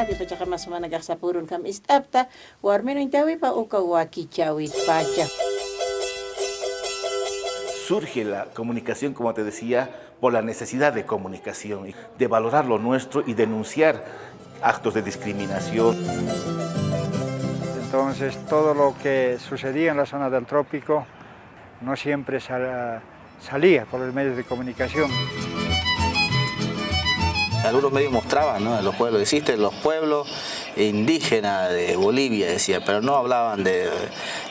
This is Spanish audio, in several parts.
comunidad pacha más mana gaxapurun kam istapta warmeno intawi pa uka wakichawi pacha. Surge la comunicación, como te decía, por la necesidad de comunicación, de valorar lo nuestro y denunciar actos de discriminación. Entonces, todo lo que sucedía en la zona del trópico no siempre salía por los medios de comunicación. Algunos medios mostraban, ¿no?, los pueblos, existen los pueblos indígenas de Bolivia, decía, pero no hablaban de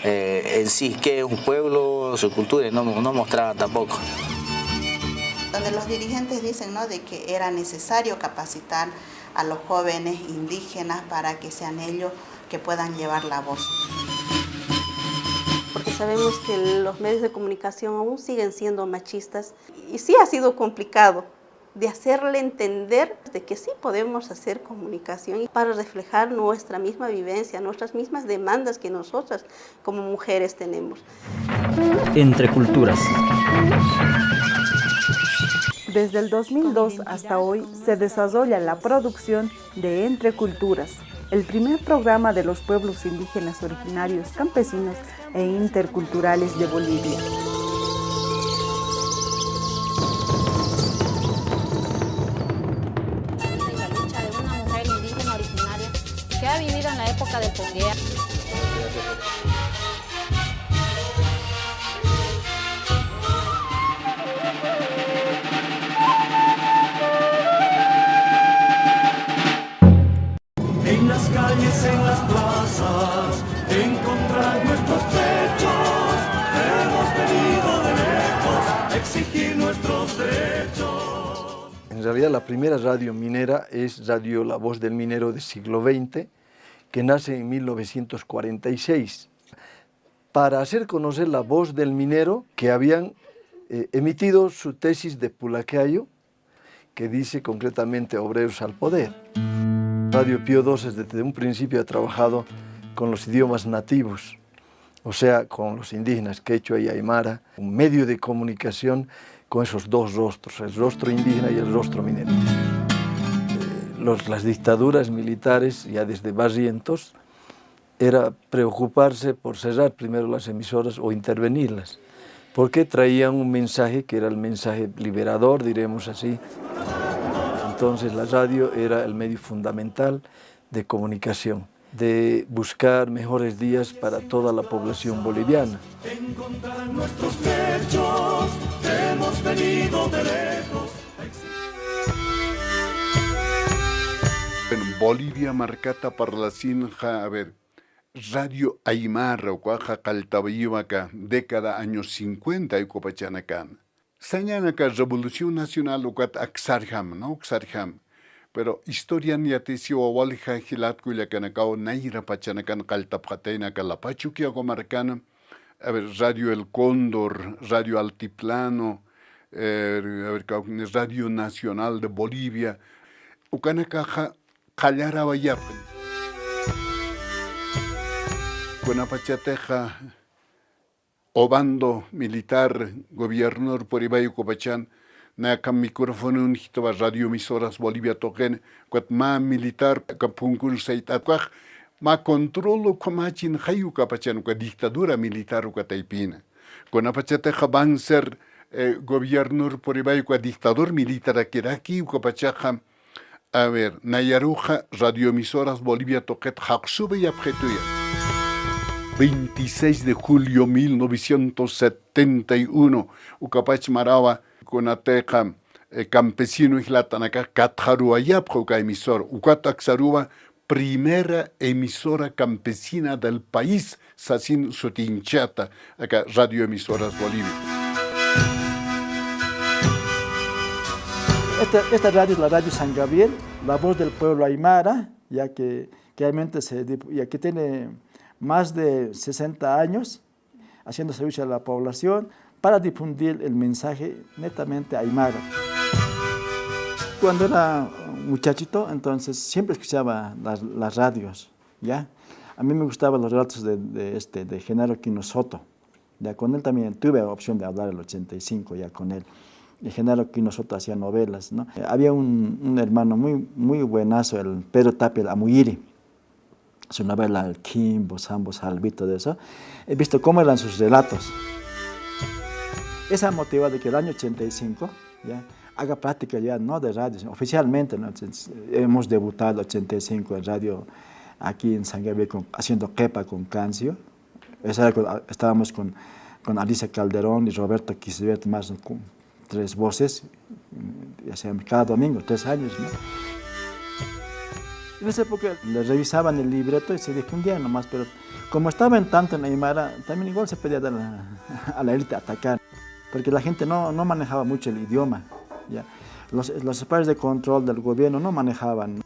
en sí qué es un pueblo, su cultura, y no mostraban tampoco. Donde los dirigentes dicen, ¿no?, de que era necesario capacitar a los jóvenes indígenas para que sean ellos que puedan llevar la voz. Porque sabemos que los medios de comunicación aún siguen siendo machistas y sí ha sido complicado de hacerle entender de que sí podemos hacer comunicación para reflejar nuestra misma vivencia, nuestras mismas demandas que nosotras como mujeres tenemos. Entre culturas. Desde el 2002 hasta hoy se desarrolla la producción de Entre Culturas, el primer programa de los pueblos indígenas originarios, campesinos e interculturales de Bolivia. La lucha de una mujer indígena originaria que ha vivido en la época del Ponguea. En las calles, en las plazas, encontrar nuestros pechos. Hemos venido de lejos a exigir nuestros derechos. En realidad la primera radio minera es Radio La Voz del Minero del siglo XX, que nace en 1946, para hacer conocer la voz del minero que habían emitido su tesis de Pulacayo, que dice concretamente Obreros al Poder. Radio Pío XII desde un principio ha trabajado con los idiomas nativos, o sea, con los indígenas, quechua y aymara, un medio de comunicación con esos dos rostros, el rostro indígena y el rostro minero. Las dictaduras militares, ya desde Barrientos, era preocuparse por cerrar primero las emisoras o intervenirlas, porque traían un mensaje que era el mensaje liberador, diremos así. Entonces la radio era el medio fundamental de comunicación, de buscar mejores días para toda la población boliviana. Encontrar nuestros pechos, hemos venido de lejos. En Bolivia marcata parlacinja, a ver, Radio Aymara, Oaxaca, Caltabayuaca, década años 50 y Copachanacan. Sañanaca Revolución Nacional ucat Axarham, ¿no? Axarham. Pero historia ni atesio awalja hilat cuyacanacao naira pachanacan caltapjateina calapachuquia comarcana. A ver, Radio El Cóndor, Radio Altiplano, Radio Nacional de Bolivia. Ucanacaja Calarabayapen. Cuanapachateja Obando militar, gobernador por Ibayo Copachán, na cam micrófono un hitaba radio emisoras Bolivia toquen, cuat ma militar capuncun seitatquaj, ma controlo comachin hayu Copachán, cua dictadura militar cuataipina. Con apachateja van ser gobernador por Ibayo cua dictador militar aquiraki, Copachajam, a ver, Nayaruja, radio emisoras Bolivia toquet, jaxube y abjetuya. 26 de julio 1971, Ucapach Marawa, Conateca, campesino Islatanaca, Catjaruayapja, emisor, Ucataxaruba, primera emisora campesina del país, Sacin Sotinchata, acá Radio Emisoras Bolivia. Esta radio es la Radio San Gabriel, la voz del pueblo aymara, ya que realmente tiene más de 60 años haciendo servicio a la población para difundir el mensaje netamente aymara. Cuando era muchachito, entonces siempre escuchaba las radios, ¿ya? A mí me gustaban los relatos de Genaro Quino Soto. Ya con él también tuve opción de hablar el 85 ya con él. Y Genaro Quino Soto hacía novelas, ¿no? Había un hermano muy buenazo, el Pedro Tapia, el Amuyiri. Su novela, el Kimbo, Sambo, Salvito, de eso. He visto cómo eran sus relatos. Esa motiva de que el año 85 ya haga práctica ya no de radio, oficialmente, ¿no? Hemos debutado en el 85 en radio aquí en San Gabriel haciendo quepa con Cancio. Estábamos con Alicia Calderón y Roberto Quisbert, más con 3 voces, ya sea cada domingo, 3 años, ¿no? En esa época le revisaban el libreto y se difundían nomás, pero como estaban tanto en Aymara, también igual se podía dar a la élite atacar, porque la gente no manejaba mucho el idioma. ¿Ya? Los espacios de control del gobierno no manejaban.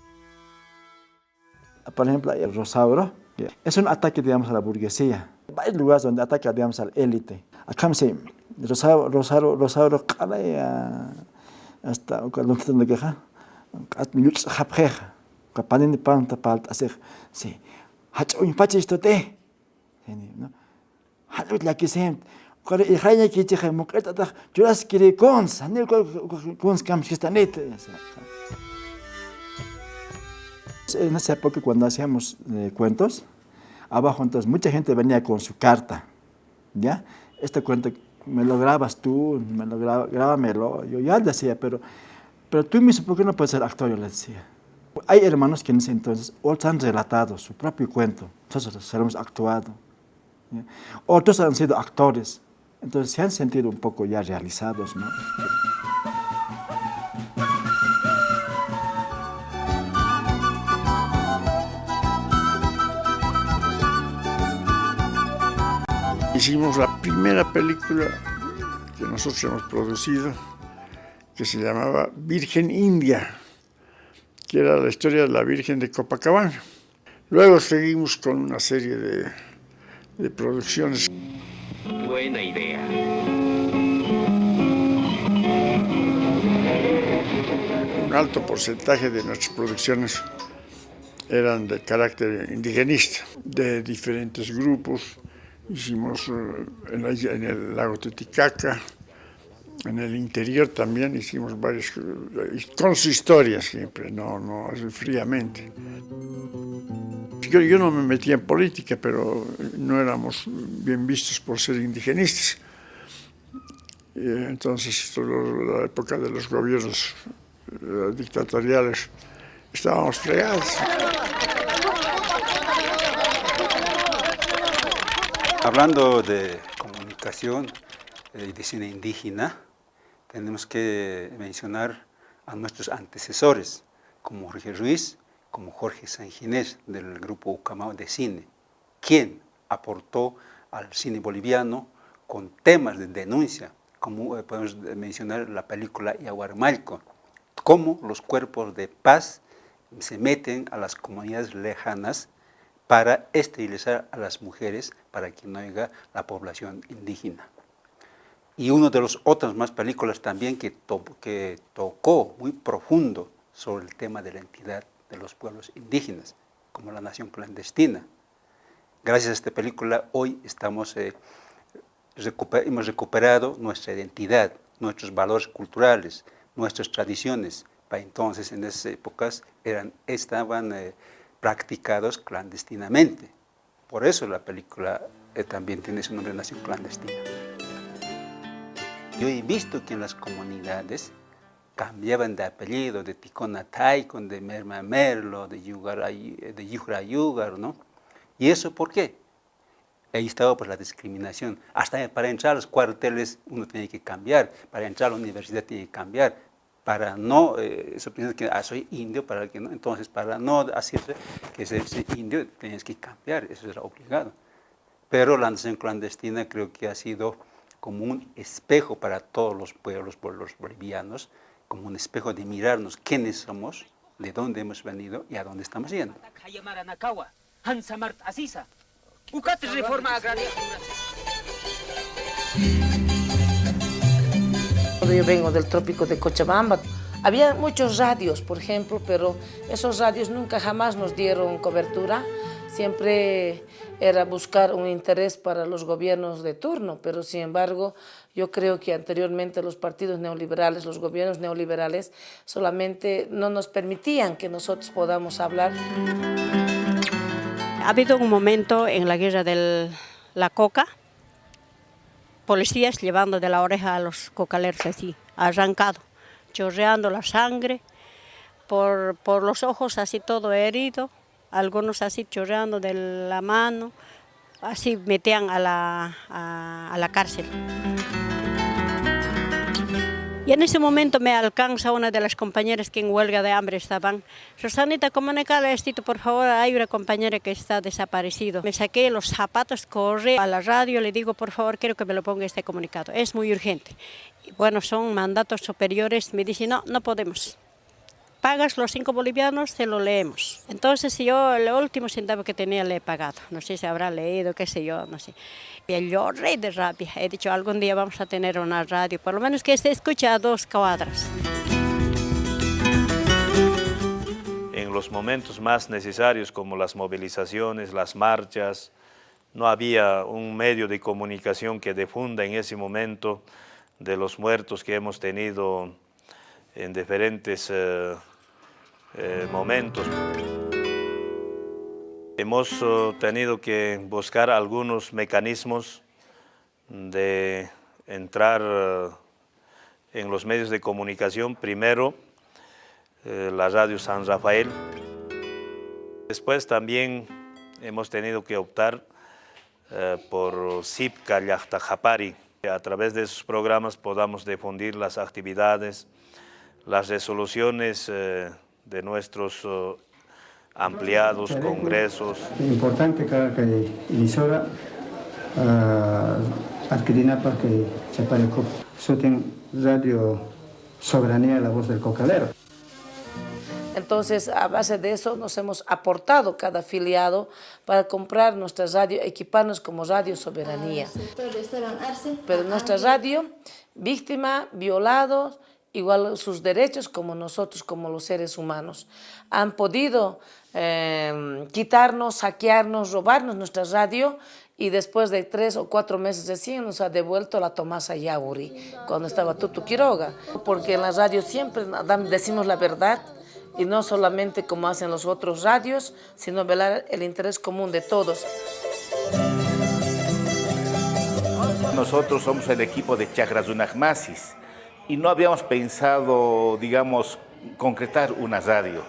Por ejemplo, el Rosauro, ¿ya? Es un ataque, digamos, a la burguesía. Hay lugares donde ataca, digamos, al élite. Acá me dice, Rosauro, hasta cuando te tengo que dejar, kapanin pan tapalt asir si hachuin pachistote no halut la kisem kore ihaya kiche muketa ta juras kire cons anil cons kam kistanet. En esa época, cuando hacíamos cuentos, abajo entonces mucha gente venía con su carta, ¿ya? Este cuento me lo grabas tú, grábamelo. Yo ya decía, pero tú mismo, ¿por qué no puedes ser actor? Yo le decía. Hay hermanos que en ese entonces otros han relatado su propio cuento, nosotros hemos actuado. ¿Ya? Otros han sido actores, entonces se han sentido un poco ya realizados, ¿no? Hicimos la primera película que nosotros hemos producido, que se llamaba Virgen India, que era la historia de la Virgen de Copacabana. Luego seguimos con una serie de producciones. Buena idea. Un alto porcentaje de nuestras producciones eran de carácter indigenista, de diferentes grupos. Hicimos en el lago Titicaca, en el interior también hicimos varias, con sus historias siempre, no fríamente. Yo no me metía en política, pero no éramos bien vistos por ser indigenistas. Entonces, la época de los gobiernos dictatoriales, estábamos fregados. Hablando de comunicación y de cine indígena, tenemos que mencionar a nuestros antecesores, como Jorge Ruiz, como Jorge Sanginés, del grupo Ucamao de cine, quien aportó al cine boliviano con temas de denuncia, como podemos mencionar la película Yaguarmalco, cómo los cuerpos de paz se meten a las comunidades lejanas para esterilizar a las mujeres para que no haya la población indígena. Y una de las otras más películas también que tocó muy profundo sobre el tema de la entidad de los pueblos indígenas, como La Nación Clandestina. Gracias a esta película hoy hemos recuperado nuestra identidad, nuestros valores culturales, nuestras tradiciones. Para entonces, en esas épocas, estaban practicados clandestinamente. Por eso la película también tiene su nombre, Nación Clandestina. Yo he visto que en las comunidades cambiaban de apellido, de Ticona Taikon, de Merma Merlo, de Yugra Yugar, ¿no? ¿Y eso por qué? Ahí estaba pues la discriminación. Hasta para entrar a los cuarteles uno tiene que cambiar, para entrar a la universidad tiene que cambiar, para no piensa que soy indio, para que no, entonces para no decirse que soy indio tienes que cambiar, eso era obligado. Pero la nación clandestina creo que ha sido como un espejo para todos los pueblos, por los bolivianos, como un espejo de mirarnos quiénes somos, de dónde hemos venido y a dónde estamos yendo. Reforma agraria. Yo vengo del trópico de Cochabamba. Había muchos radios, por ejemplo, pero esos radios nunca jamás nos dieron cobertura. siempre era buscar un interés para los gobiernos de turno, pero sin embargo yo creo que anteriormente los partidos neoliberales, los gobiernos neoliberales solamente no nos permitían que nosotros podamos hablar. Ha habido un momento en la guerra de la coca, policías llevando de la oreja a los cocaleros así, arrancado, chorreando la sangre, por los ojos así todo herido, algunos así chorreando de la mano, así metían a la cárcel. Y en ese momento me alcanza una de las compañeras que en huelga de hambre estaban. Rosanita, comunícale esto, por favor, hay una compañera que está desaparecido. Me saqué los zapatos, corrí a la radio, le digo, por favor, quiero que me lo ponga este comunicado, es muy urgente. Y bueno, son mandatos superiores, me dicen, no podemos. Pagas los 5 bolivianos, se lo leemos. Entonces yo el último centavo que tenía le he pagado. No sé si habrá leído, qué sé yo, no sé. Y yo lloré de rabia. He dicho, algún día vamos a tener una radio, por lo menos que se escuche a 2 cuadras. En los momentos más necesarios, como las movilizaciones, las marchas, no había un medio de comunicación que difunda en ese momento de los muertos que hemos tenido en diferentes momentos. Hemos tenido que buscar algunos mecanismos de entrar en los medios de comunicación. Primero, la radio San Rafael. Después también hemos tenido que optar por Sipka Llaqtajapari. A través de esos programas podamos difundir las actividades, las resoluciones de nuestros ampliados, congresos. Es importante que emisora adquirirá que se parezca soten radio Soberanía, la voz del cocalero. Entonces, a base de eso nos hemos aportado cada afiliado para comprar nuestra radio, equiparnos como Radio Soberanía. Pero nuestra radio, víctima, violados, igual sus derechos como nosotros, como los seres humanos. Han podido quitarnos, saquearnos, robarnos nuestra radio y después de 3 o 4 meses recién nos ha devuelto la Tomasa Yauri, cuando estaba Tutu Quiroga. Porque en la radio siempre decimos la verdad y no solamente como hacen los otros radios, sino velar el interés común de todos. Nosotros somos el equipo de Chacrazunajmasis y no habíamos pensado, digamos, concretar una radio.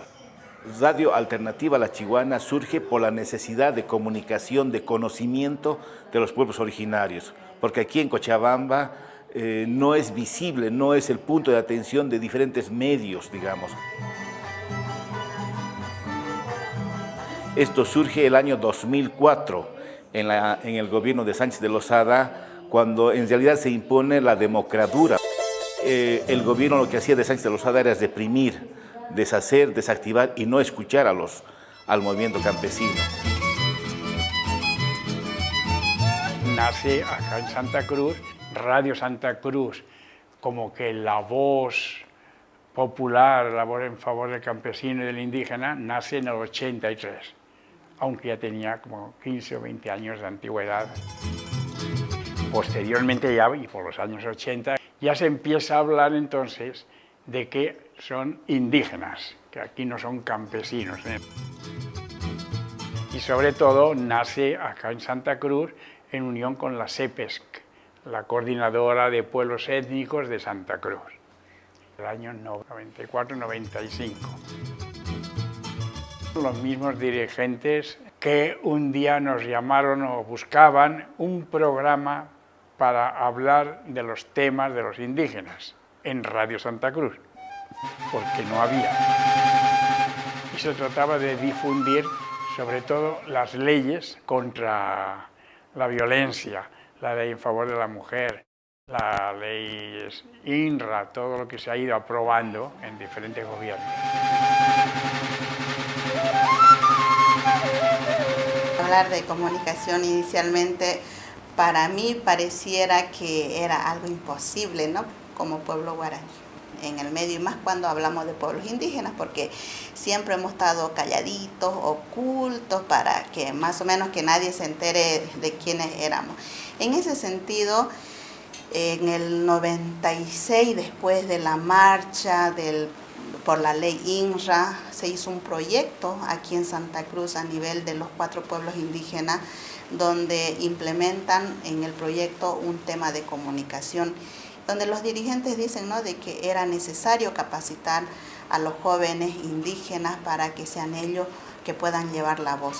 Radio Alternativa La Chiguana surge por la necesidad de comunicación, de conocimiento de los pueblos originarios, porque aquí en Cochabamba no es visible, no es el punto de atención de diferentes medios, digamos. Esto surge el año 2004, en el gobierno de Sánchez de Lozada, cuando en realidad se impone la democratura. El gobierno lo que hacía de Sánchez de Lozada era reprimir, deshacer, desactivar y no escuchar al movimiento campesino. Nace acá en Santa Cruz, Radio Santa Cruz, como que la voz popular, la voz en favor del campesino y del indígena, nace en el 83, aunque ya tenía como 15 o 20 años de antigüedad. Posteriormente ya, y por los años 80, ya se empieza a hablar entonces de que son indígenas, que aquí no son campesinos. Y sobre todo nace acá en Santa Cruz en unión con la CEPESC, la Coordinadora de Pueblos Étnicos de Santa Cruz, el año 94-95. Los mismos dirigentes que un día nos llamaron o buscaban un programa para hablar de los temas de los indígenas en Radio Santa Cruz, porque no había. Y se trataba de difundir sobre todo las leyes contra la violencia, la ley en favor de la mujer, la ley INRA, todo lo que se ha ido aprobando en diferentes gobiernos. Hablar de comunicación inicialmente para mí pareciera que era algo imposible, ¿no? Como pueblo guaraní. en el medio, y más cuando hablamos de pueblos indígenas, porque siempre hemos estado calladitos, ocultos, para que más o menos que nadie se entere de quiénes éramos. En ese sentido, en el 96, después de la marcha por la ley INRA, se hizo un proyecto aquí en Santa Cruz a nivel de los 4 pueblos indígenas, donde implementan en el proyecto un tema de comunicación, donde los dirigentes dicen, ¿no?, de que era necesario capacitar a los jóvenes indígenas para que sean ellos que puedan llevar la voz.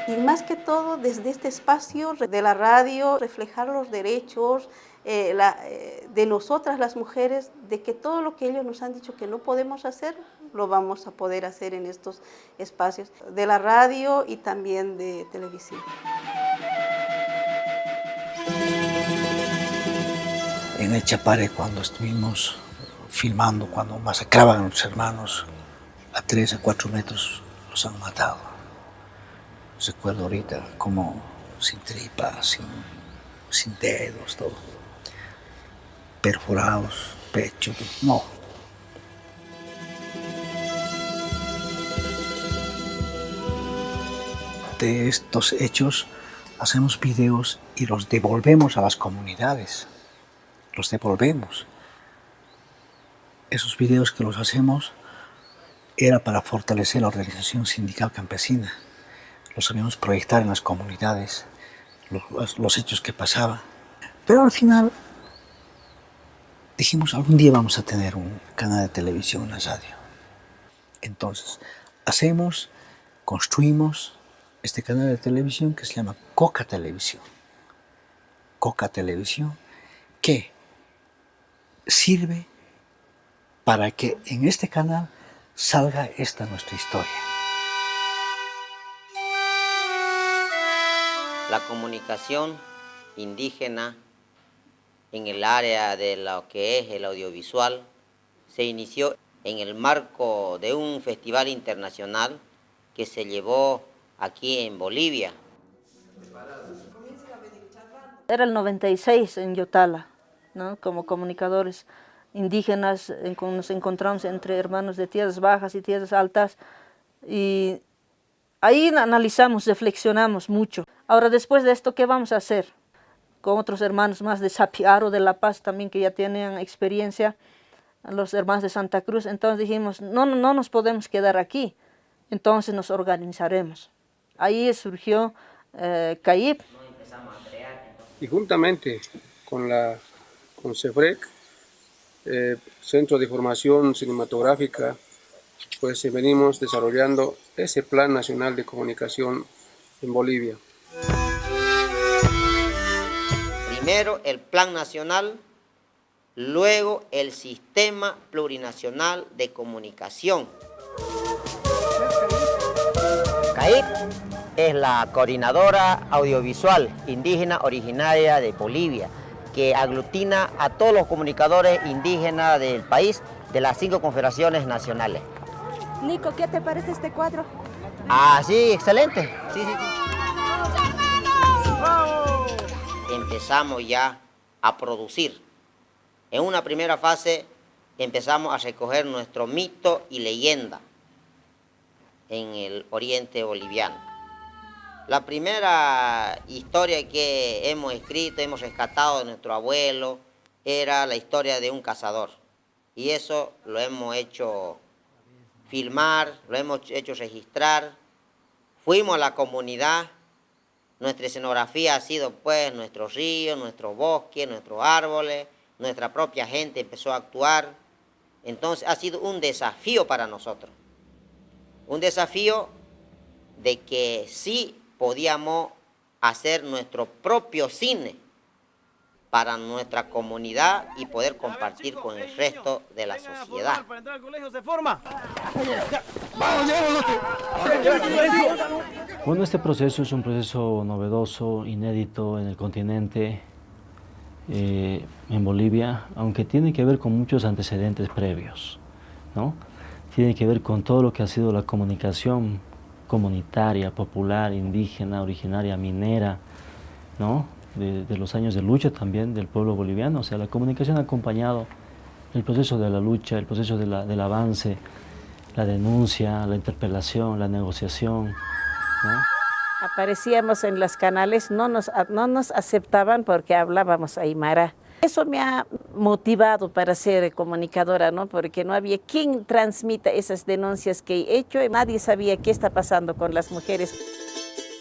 Y más que todo, desde este espacio de la radio, reflejar los derechos de nosotras las mujeres, de que todo lo que ellos nos han dicho que no podemos hacer, lo vamos a poder hacer en estos espacios de la radio y también de televisión. En el Chapare, cuando estuvimos filmando, cuando masacraban a los hermanos a 3 a 4 metros, los han matado. Recuerdo ahorita como sin tripa, sin dedos, todo. Perforados, pecho, no. De estos hechos hacemos videos y los devolvemos a las comunidades. Los devolvemos. Esos videos que los hacemos era para fortalecer la organización sindical campesina. Los sabíamos proyectar en las comunidades, los hechos que pasaban. Pero al final dijimos, algún día vamos a tener un canal de televisión, una radio. Entonces, construimos este canal de televisión que se llama Coca Televisión. Coca Televisión, que sirve para que en este canal salga esta nuestra historia. La comunicación indígena en el área de lo que es el audiovisual se inició en el marco de un festival internacional que se llevó aquí en Bolivia. Era el 96 en Yotala, ¿no? Como comunicadores indígenas nos encontramos entre hermanos de tierras bajas y tierras altas, y ahí analizamos, reflexionamos mucho. Ahora, después de esto, ¿qué vamos a hacer? Con otros hermanos más de Sapiaro, de La Paz también, que ya tenían experiencia, los hermanos de Santa Cruz. Entonces dijimos, no nos podemos quedar aquí, entonces nos organizaremos. Ahí surgió CAIP. Y juntamente con CEFREC, Centro de Formación Cinematográfica, pues venimos desarrollando ese Plan Nacional de Comunicación en Bolivia. Primero el Plan Nacional, luego el Sistema Plurinacional de Comunicación. CAIP es la Coordinadora Audiovisual Indígena originaria de Bolivia, que aglutina a todos los comunicadores indígenas del país de las 5 confederaciones nacionales. Nico, ¿qué te parece este cuadro? Ah, sí, excelente. Sí. Empezamos ya a producir. En una primera fase empezamos a recoger nuestro mito y leyenda en el oriente boliviano. La primera historia que hemos escrito, hemos rescatado de nuestro abuelo, era la historia de un cazador. Y eso lo hemos hecho filmar, lo hemos hecho registrar. Fuimos a la comunidad. Nuestra escenografía ha sido pues nuestros ríos, nuestros bosques, nuestros árboles. Nuestra propia gente empezó a actuar. Entonces ha sido un desafío para nosotros. Un desafío de que sí podíamos hacer nuestro propio cine para nuestra comunidad y poder compartir con el resto de la sociedad. Bueno, este proceso es un proceso novedoso, inédito en el continente, en Bolivia, aunque tiene que ver con muchos antecedentes previos, ¿no? Tiene que ver con todo lo que ha sido la comunicación comunitaria, popular, indígena, originaria, minera, ¿no? de los años de lucha también del pueblo boliviano. O sea, la comunicación ha acompañado el proceso de la lucha, el proceso del avance, la denuncia, la interpelación, la negociación, ¿no? Aparecíamos en los canales, no nos aceptaban porque hablábamos aymara. Eso me ha motivado para ser comunicadora, ¿no? Porque no había quien transmita esas denuncias que he hecho y nadie sabía qué está pasando con las mujeres.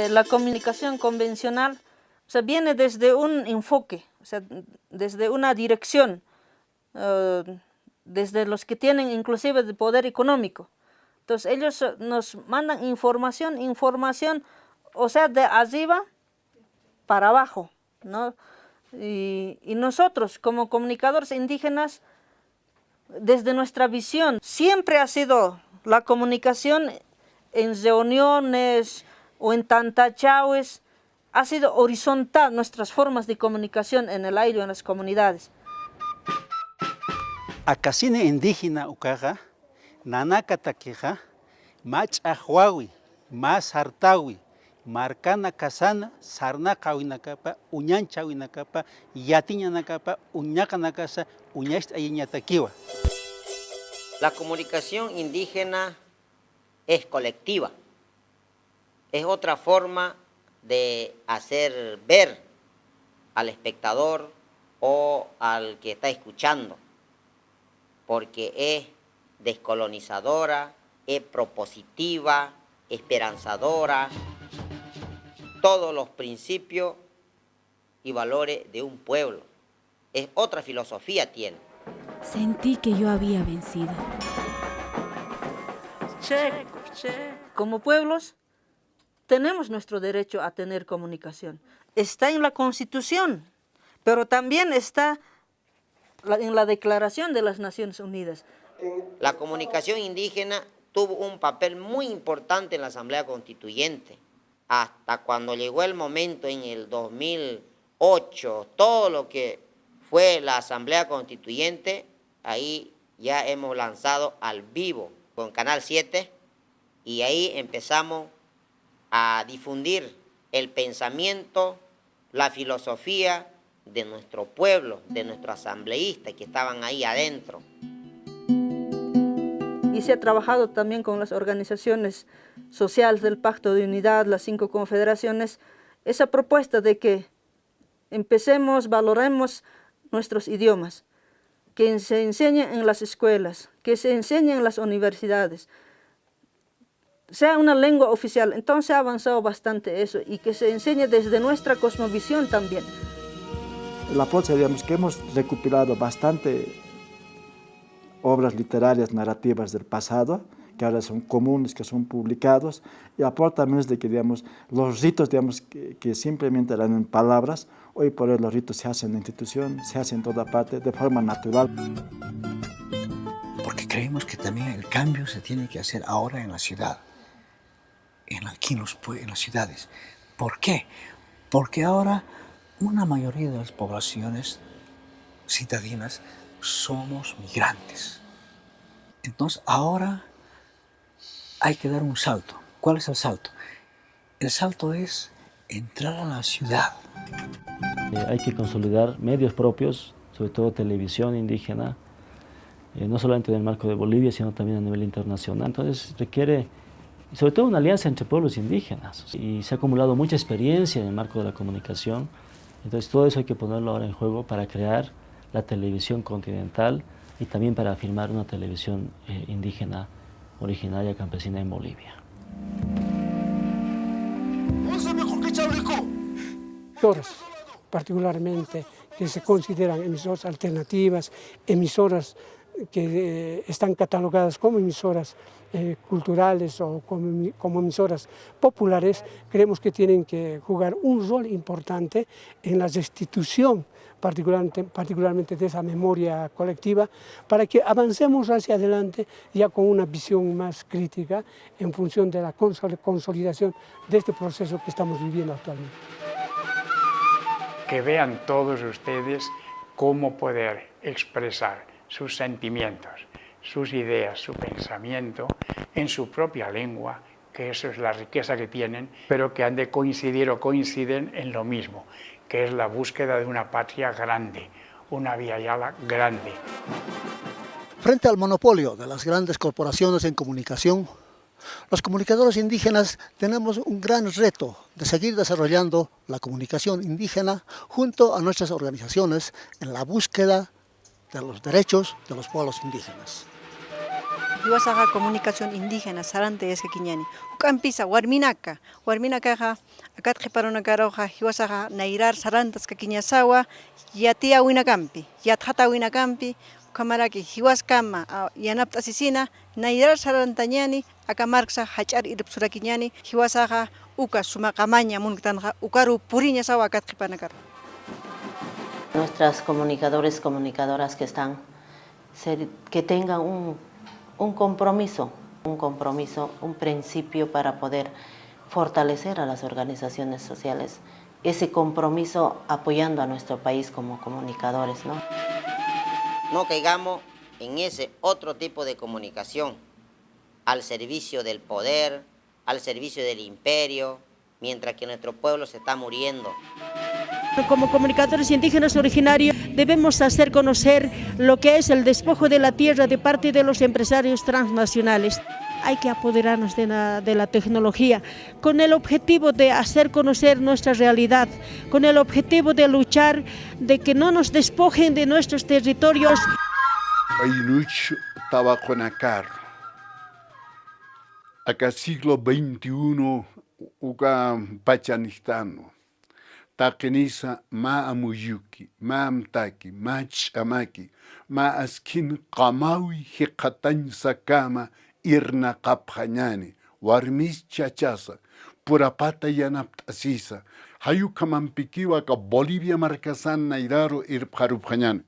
La comunicación convencional, o sea, viene desde un enfoque, o sea, desde una dirección, desde los que tienen inclusive el poder económico. Entonces ellos nos mandan información, o sea, de arriba para abajo, ¿no? Y nosotros, como comunicadores indígenas, desde nuestra visión, siempre ha sido la comunicación en reuniones o en tantachaues, ha sido horizontal nuestras formas de comunicación en el aire o en las comunidades. Acasine indígena ukaga, nanaka takeja, machahuawi, más hartawi, marcana casana, sarnaca winacapa, uñancha winacapa, yatiña nacapa, uñaca nacasa, uñacht ayiñataquiwa. La comunicación indígena es colectiva, es otra forma de hacer ver al espectador o al que está escuchando, porque es descolonizadora, es propositiva, esperanzadora, todos los principios y valores de un pueblo. Es otra filosofía tiene. Sentí que yo había vencido. Como pueblos, tenemos nuestro derecho a tener comunicación. Está en la Constitución, pero también está en la Declaración de las Naciones Unidas. La comunicación indígena tuvo un papel muy importante en la Asamblea Constituyente. Hasta cuando llegó el momento en el 2008, todo lo que fue la Asamblea Constituyente, ahí ya hemos lanzado al vivo con Canal 7 y ahí empezamos a difundir el pensamiento, la filosofía de nuestro pueblo, de nuestros asambleístas que estaban ahí adentro. Y se ha trabajado también con las organizaciones sociales del Pacto de Unidad, las 5 confederaciones, esa propuesta de que empecemos, valoremos nuestros idiomas, que se enseñen en las escuelas, que se enseñen en las universidades, sea una lengua oficial. Entonces ha avanzado bastante eso y que se enseñe desde nuestra cosmovisión también. La Polsa, digamos que hemos recopilado bastante obras literarias, narrativas del pasado, que ahora son comunes, que son publicados, y aporta también es de que, digamos, los ritos, digamos, que simplemente eran en palabras, hoy por hoy los ritos se hacen en institución, se hacen en toda parte, de forma natural. Porque creemos que también el cambio se tiene que hacer ahora en la ciudad, aquí en las ciudades. ¿Por qué? Porque ahora una mayoría de las poblaciones citadinas somos migrantes. Entonces ahora hay que dar un salto. ¿Cuál es el salto? El salto es entrar a la ciudad. Hay que consolidar medios propios, sobre todo televisión indígena, no solamente en el marco de Bolivia, sino también a nivel internacional. Entonces requiere, sobre todo, una alianza entre pueblos indígenas. Y se ha acumulado mucha experiencia en el marco de la comunicación. Entonces todo eso hay que ponerlo ahora en juego para crear la televisión continental y también para afirmar una televisión indígena, originaria, campesina en Bolivia. Emisoras, particularmente, que se consideran emisoras alternativas, emisoras que están catalogadas como emisoras culturales o como emisoras populares, creemos que tienen que jugar un rol importante en la restitución, particularmente de esa memoria colectiva, para que avancemos hacia adelante ya con una visión más crítica en función de la consolidación de este proceso que estamos viviendo actualmente. Que vean todos ustedes cómo poder expresar sus sentimientos, sus ideas, su pensamiento en su propia lengua, que eso es la riqueza que tienen, pero que han de coincidir o coinciden en lo mismo, que es la búsqueda de una patria grande, una Via Yala grande. Frente al monopolio de las grandes corporaciones en comunicación, los comunicadores indígenas tenemos un gran reto de seguir desarrollando la comunicación indígena junto a nuestras organizaciones en la búsqueda de los derechos de los pueblos indígenas. Hiwasaga comunicación indígena sarante es quiñani. Ucampisa warminaka akat qiparonakaroja hiwasaga nairar sarantas kakiñasawa yatia winakampi yathata winakampi kamaraki hiwaskama yanapta asisina nairar sarantañani akamarksa hachar iripsurakiñani hiwasaga uka sumaqamaña munktanqa ukaru puriñasawa akat qipanakar. Nuestras comunicadores, comunicadoras que tengan un compromiso, un principio para poder fortalecer a las organizaciones sociales, ese compromiso apoyando a nuestro país como comunicadores, ¿no? No caigamos en ese otro tipo de comunicación, al servicio del poder, al servicio del imperio, mientras que nuestro pueblo se está muriendo. Como comunicadores indígenas originarios debemos hacer conocer lo que es el despojo de la tierra de parte de los empresarios transnacionales. Hay que apoderarnos de la tecnología con el objetivo de hacer conocer nuestra realidad, con el objetivo de luchar de que no nos despojen de nuestros territorios. Acá siglo XXI, uka pachanistano. Takenisa ma amuyuki, ma amtaki, ma chamaki, ma askin qamawi hiqatan sakama irna qaphañani, warmis chachasa, purapata yanaptasisa, hayu kamampikiwa ka Bolivia marcasan nairaro irpharuphañani.